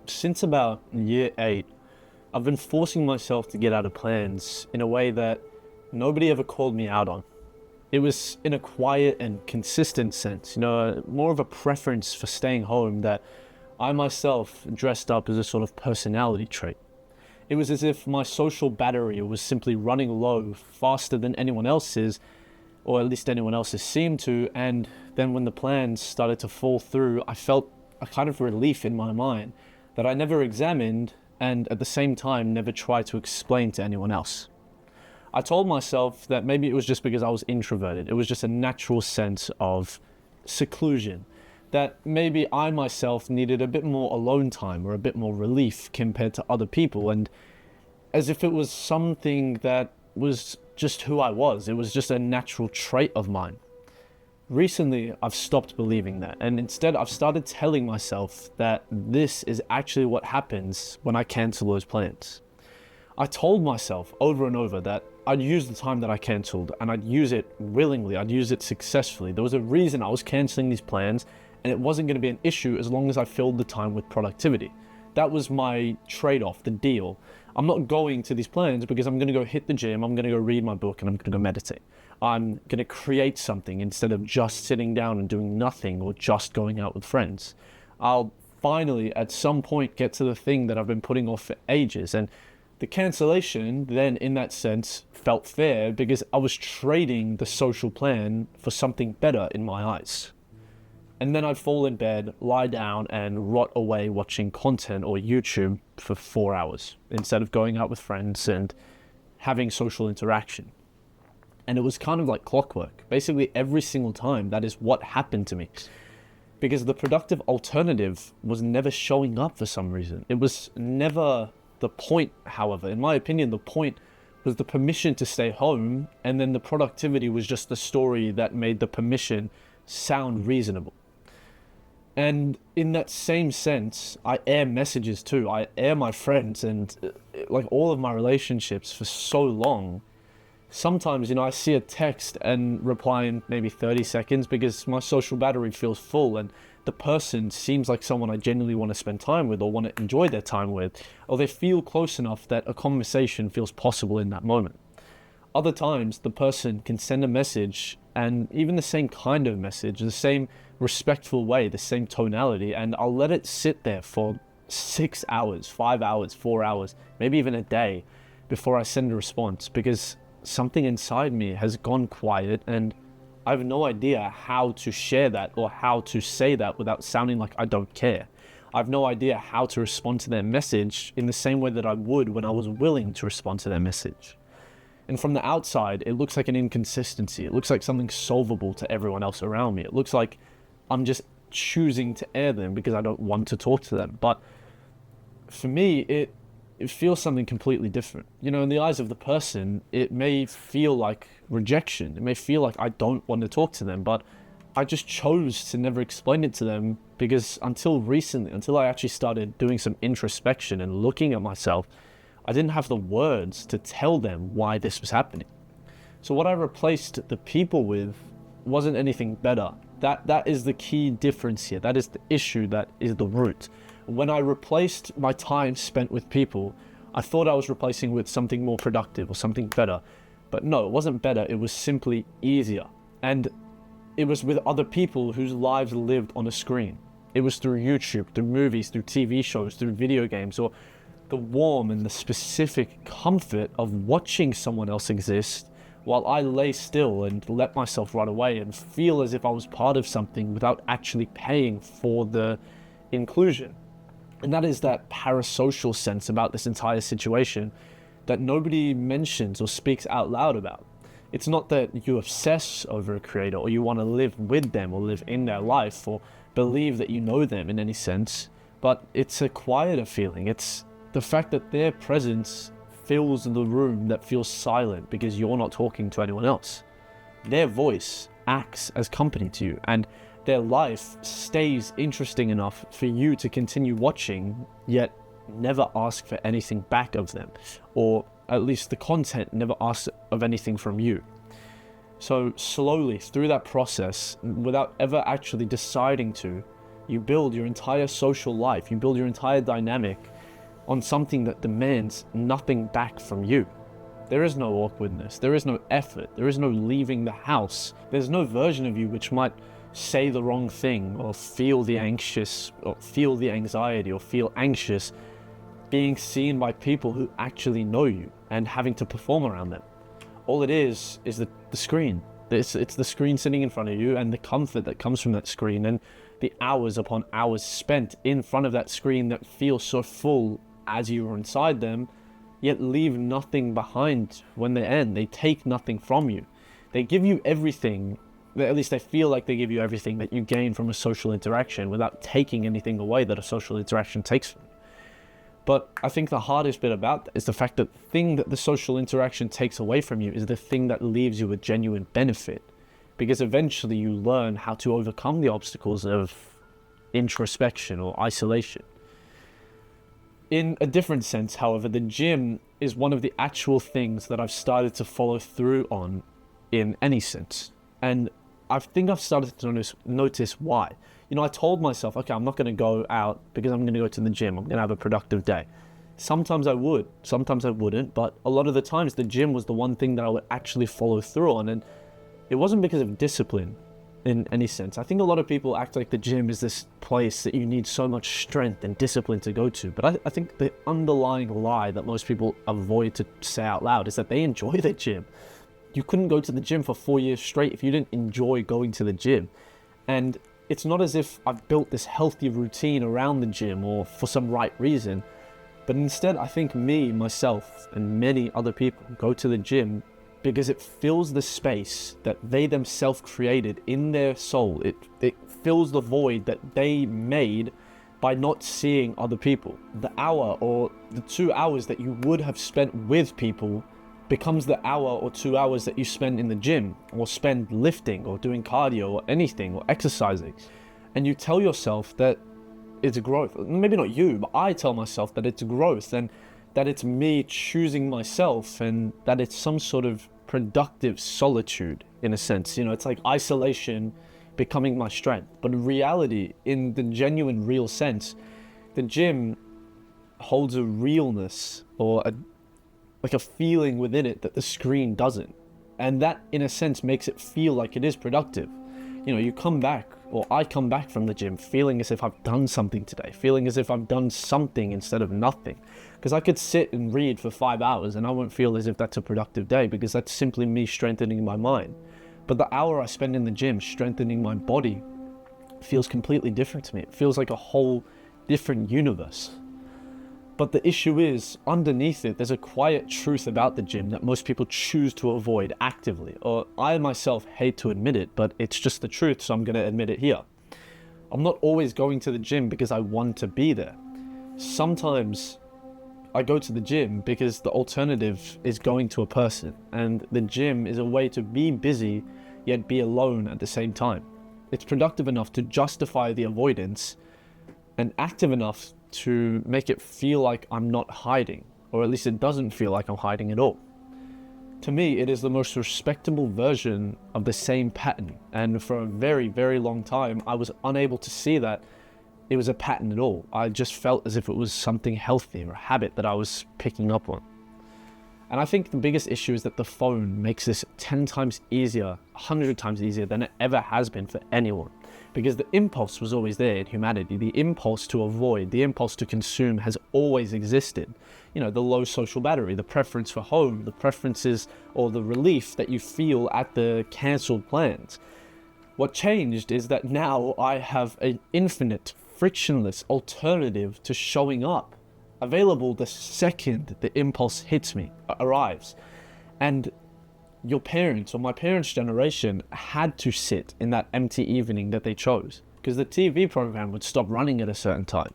Since about year 8, I've been forcing myself to get out of plans in a way that nobody ever called me out on. It was in a quiet and consistent sense, more of a preference for staying home that I myself dressed up as a sort of personality trait. It was as if my social battery was simply running low faster than anyone else's, or at least anyone else's seemed to, and then when the plans started to fall through, I felt a kind of relief in my mind that I never examined and at the same time never tried to explain to anyone else. I told myself that maybe it was just because I was introverted. It was just a natural sense of seclusion, that maybe I myself needed a bit more alone time or a bit more relief compared to other people, and as if it was something that was just who I was. It was just a natural trait of mine. Recently, I've stopped believing that, and instead I've started telling myself that this is actually what happens when I cancel those plans. I told myself over and over that I'd use the time that I cancelled, and I'd use it willingly, I'd use it successfully. There was a reason I was cancelling these plans, and it wasn't going to be an issue as long as I filled the time with productivity. That was my trade-off, the deal. I'm not going to these plans because I'm going to go hit the gym, I'm going to go read my book, and I'm going to go meditate. I'm going to create something instead of just sitting down and doing nothing or just going out with friends. I'll finally, at some point, get to the thing that I've been putting off for ages. And the cancellation then, in that sense, felt fair because I was trading the social plan for something better in my eyes. And then I'd fall in bed, lie down, and rot away watching content or YouTube for 4 hours instead of going out with friends and having social interaction. And it was kind of like clockwork. Basically, every single time, that is what happened to me. Because the productive alternative was never showing up for some reason. It was never the point, however. In my opinion, the point was the permission to stay home, and then the productivity was just the story that made the permission sound reasonable. And in that same sense, I air messages too. I air my friends and like all of my relationships for so long. Sometimes, I see a text and reply in maybe 30 seconds because my social battery feels full and the person seems like someone I genuinely want to spend time with or want to enjoy their time with, or they feel close enough that a conversation feels possible in that moment. Other times, the person can send a message and even the same kind of message, the same respectful way, the same tonality, and I'll let it sit there for 6 hours, 5 hours, 4 hours, maybe even a day before I send a response because something inside me has gone quiet and I have no idea how to share that or how to say that without sounding like I don't care. I have no idea how to respond to their message in the same way that I would when I was willing to respond to their message. And from the outside, it looks like an inconsistency. It looks like something solvable to everyone else around me. It looks like I'm just choosing to air them because I don't want to talk to them. But for me, it feels something completely different. In the eyes of the person, it may feel like rejection. It may feel like I don't want to talk to them, but I just chose to never explain it to them because until recently, until I actually started doing some introspection and looking at myself, I didn't have the words to tell them why this was happening. So what I replaced the people with wasn't anything better. That is the key difference here. That is the issue, that is the root. When I replaced my time spent with people, I thought I was replacing with something more productive or something better. But no, it wasn't better. It was simply easier. And it was with other people whose lives lived on a screen. It was through YouTube, through movies, through TV shows, through video games, or the warm and the specific comfort of watching someone else exist while I lay still and let myself run away and feel as if I was part of something without actually paying for the inclusion. And that is that parasocial sense about this entire situation that nobody mentions or speaks out loud about. It's not that you obsess over a creator or you want to live with them or live in their life or believe that you know them in any sense, but it's a quieter feeling. It's the fact that their presence fills the room that feels silent because you're not talking to anyone else. Their voice acts as company to you, and their life stays interesting enough for you to continue watching, yet never ask for anything back of them, or at least the content never asks of anything from you. So slowly through that process, without ever actually deciding to, You build your entire social life, you build your entire dynamic on something that demands nothing back from you. There is no awkwardness, there is no effort, there is no leaving the house. There's no version of you which might say the wrong thing or feel the anxious or feel the anxiety or feel anxious being seen by people who actually know you and having to perform around them. All it is the screen. It's the screen sitting in front of you and the comfort that comes from that screen and the hours upon hours spent in front of that screen that feel so full as you are inside them, yet leave nothing behind when they end. They take nothing from you. They give you everything, at least they feel like they give you everything that you gain from a social interaction without taking anything away that a social interaction takes from you. But I think the hardest bit about that is the fact that the thing that the social interaction takes away from you is the thing that leaves you a genuine benefit. Because eventually you learn how to overcome the obstacles of introspection or isolation. In a different sense, however, the gym is one of the actual things that I've started to follow through on in any sense. And I think I've started to notice why. You know, I told myself, okay, I'm not going to go out because I'm going to go to the gym. I'm going to have a productive day. Sometimes I would, sometimes I wouldn't, but a lot of the times the gym was the one thing that I would actually follow through on. And it wasn't because of discipline in any sense. I think a lot of people act like the gym is this place that you need so much strength and discipline to go to. But I think the underlying lie that most people avoid to say out loud is that they enjoy the gym. You couldn't go to the gym for 4 years straight if you didn't enjoy going to the gym. And it's not as if I've built this healthy routine around the gym or for some right reason. But instead, I think me, myself, and many other people go to the gym because it fills the space that they themselves created in their soul. It fills the void that they made by not seeing other people. The hour or the 2 hours that you would have spent with people becomes the hour or 2 hours that you spend in the gym or spend lifting or doing cardio or anything or exercising. And you tell yourself that it's growth. Maybe not you, but I tell myself that it's growth and that it's me choosing myself and that it's some sort of productive solitude in a sense. You know, it's like isolation becoming my strength. But in reality, in the genuine real sense, the gym holds a realness or a feeling within it that the screen doesn't. And that in a sense makes it feel like it is productive. You know, you come back, or I come back from the gym feeling as if I've done something today, feeling as if I've done something instead of nothing. Because I could sit and read for 5 hours and I won't feel as if that's a productive day because that's simply me strengthening my mind. But the hour I spend in the gym strengthening my body feels completely different to me. It feels like a whole different universe. But the issue is, underneath it, there's a quiet truth about the gym that most people choose to avoid actively. Or I myself hate to admit it, but it's just the truth, so I'm going to admit it here. I'm not always going to the gym because I want to be there. Sometimes I go to the gym because the alternative is going to a person, and the gym is a way to be busy yet be alone at the same time. It's productive enough to justify the avoidance and active enough to make it feel like I'm not hiding, or at least it doesn't feel like I'm hiding at all. To me, it is the most respectable version of the same pattern, and for a very, very long time, I was unable to see that it was a pattern at all. I just felt as if it was something healthy or a habit that I was picking up on. And I think the biggest issue is that the phone makes this 10 times easier, 100 times easier than it ever has been for anyone. Because the impulse was always there in humanity. The impulse to avoid, the impulse to consume has always existed. You know, the low social battery, the preference for home, the preferences or the relief that you feel at the cancelled plans. What changed is that now I have an infinite, frictionless alternative to showing up, available the second the impulse hits me, arrives. And your parents or my parents' generation had to sit in that empty evening that they chose because the TV program would stop running at a certain time.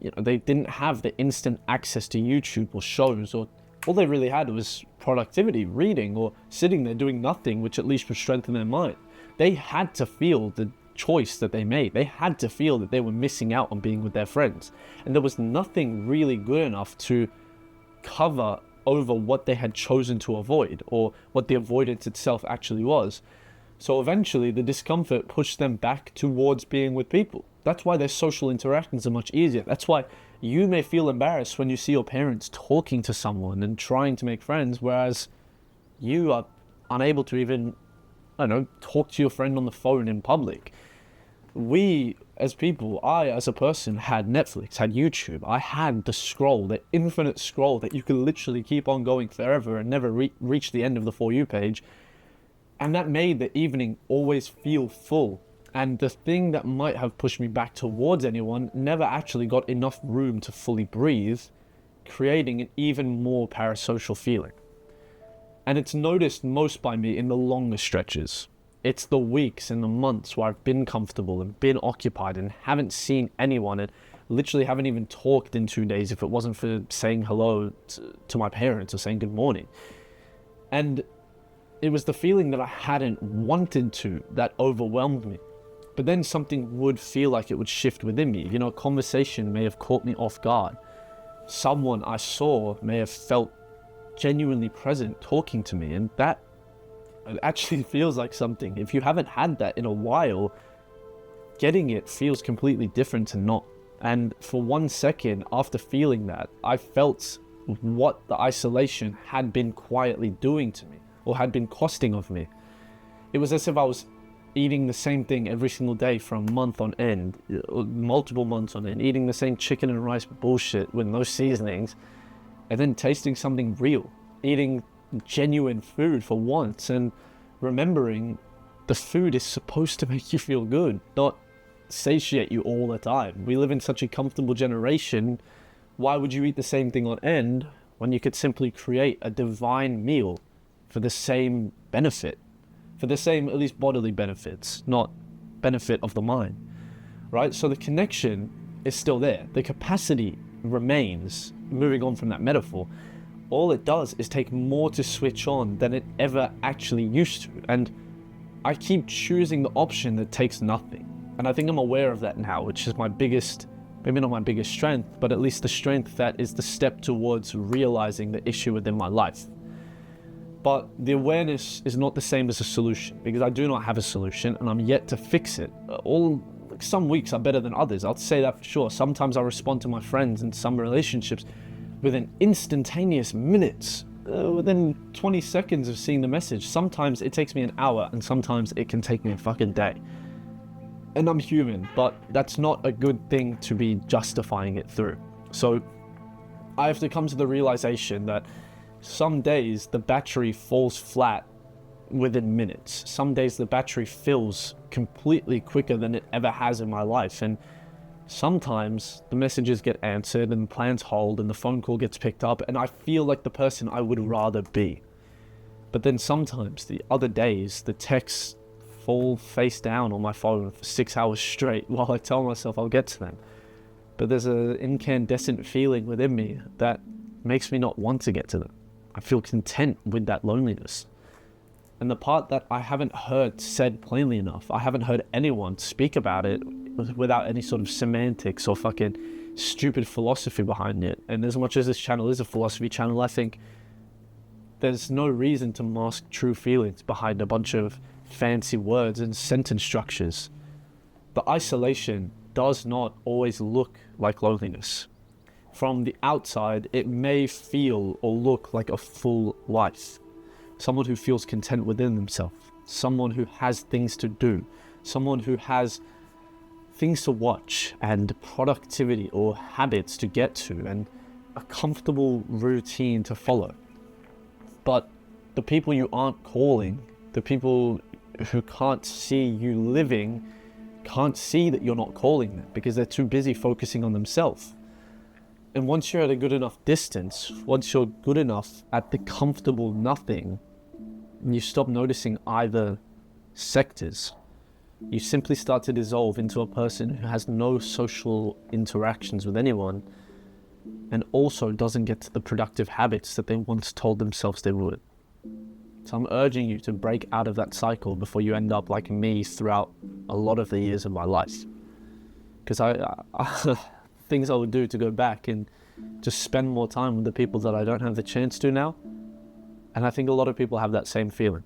They didn't have the instant access to YouTube or shows, or all they really had was productivity, reading, or sitting there doing nothing, which at least would strengthen their mind. They had to feel the choice that they made. They had to feel that they were missing out on being with their friends. And there was nothing really good enough to cover over what they had chosen to avoid or what the avoidance itself actually was. So eventually the discomfort pushed them back towards being with people. That's why their social interactions are much easier. That's why you may feel embarrassed when you see your parents talking to someone and trying to make friends, whereas you are unable to even, I don't know, talk to your friend on the phone in public. We, as people, I, as a person, had Netflix, had YouTube. I had the scroll, the infinite scroll that you could literally keep on going forever and never reach the end of the For You page. And that made the evening always feel full. And the thing that might have pushed me back towards anyone never actually got enough room to fully breathe, creating an even more parasocial feeling. And it's noticed most by me in the longer stretches. It's the weeks and the months where I've been comfortable and been occupied and haven't seen anyone and literally haven't even talked in 2 days if it wasn't for saying hello to my parents or saying good morning. And it was the feeling that I hadn't wanted to that overwhelmed me. But then something would feel like it would shift within me. You know, a conversation may have caught me off guard. Someone I saw may have felt genuinely present talking to me, and that it actually feels like something. If you haven't had that in a while, getting it feels completely different to not. And for 1 second after feeling that, I felt what the isolation had been quietly doing to me, or had been costing of me. It was as if I was eating the same thing every single day for a month on end, multiple months on end, eating the same chicken and rice bullshit with no seasonings, and then tasting something real, eating genuine food for once, and remembering the food is supposed to make you feel good, not satiate you all the time. We live in such a comfortable generation. Why would you eat the same thing on end when you could simply create a divine meal for the same benefit, for the same, at least bodily benefits, not benefit of the mind, right? So the connection is still there. The capacity remains, moving on from that metaphor. All it does is take more to switch on than it ever actually used to. And I keep choosing the option that takes nothing. And I think I'm aware of that now, which is my biggest, maybe not my biggest strength, but at least the strength that is the step towards realizing the issue within my life. But the awareness is not the same as a solution, because I do not have a solution and I'm yet to fix it. Some weeks are better than others, I'll say that for sure. Sometimes I respond to my friends in some relationships within instantaneous minutes, within 20 seconds of seeing the message. Sometimes it takes me an hour, and sometimes it can take me a fucking day. And I'm human, but that's not a good thing to be justifying it through. So I have to come to the realization that some days the battery falls flat within minutes. Some days the battery fills completely quicker than it ever has in my life. And sometimes the messages get answered and plans hold and the phone call gets picked up and I feel like the person I would rather be. But then sometimes the other days the texts fall face down on my phone for 6 hours straight while I tell myself I'll get to them. But there's an incandescent feeling within me that makes me not want to get to them. I feel content with that loneliness. And the part that I haven't heard said plainly enough, I haven't heard anyone speak about it without any sort of semantics or fucking stupid philosophy behind it. And as much as this channel is a philosophy channel, I think there's no reason to mask true feelings behind a bunch of fancy words and sentence structures. The isolation does not always look like loneliness. From the outside, it may feel or look like a full life. Someone who feels content within themselves. Someone who has things to do. Someone who has things to watch and productivity or habits to get to and a comfortable routine to follow. But the people you aren't calling, the people who can't see you living, can't see that you're not calling them because they're too busy focusing on themselves. And once you're at a good enough distance, once you're good enough at the comfortable nothing, you stop noticing either sectors. You simply start to dissolve into a person who has no social interactions with anyone and also doesn't get to the productive habits that they once told themselves they would. So I'm urging you to break out of that cycle before you end up like me throughout a lot of the years of my life. Because I things I would do to go back and just spend more time with the people that I don't have the chance to now. And I think a lot of people have that same feeling.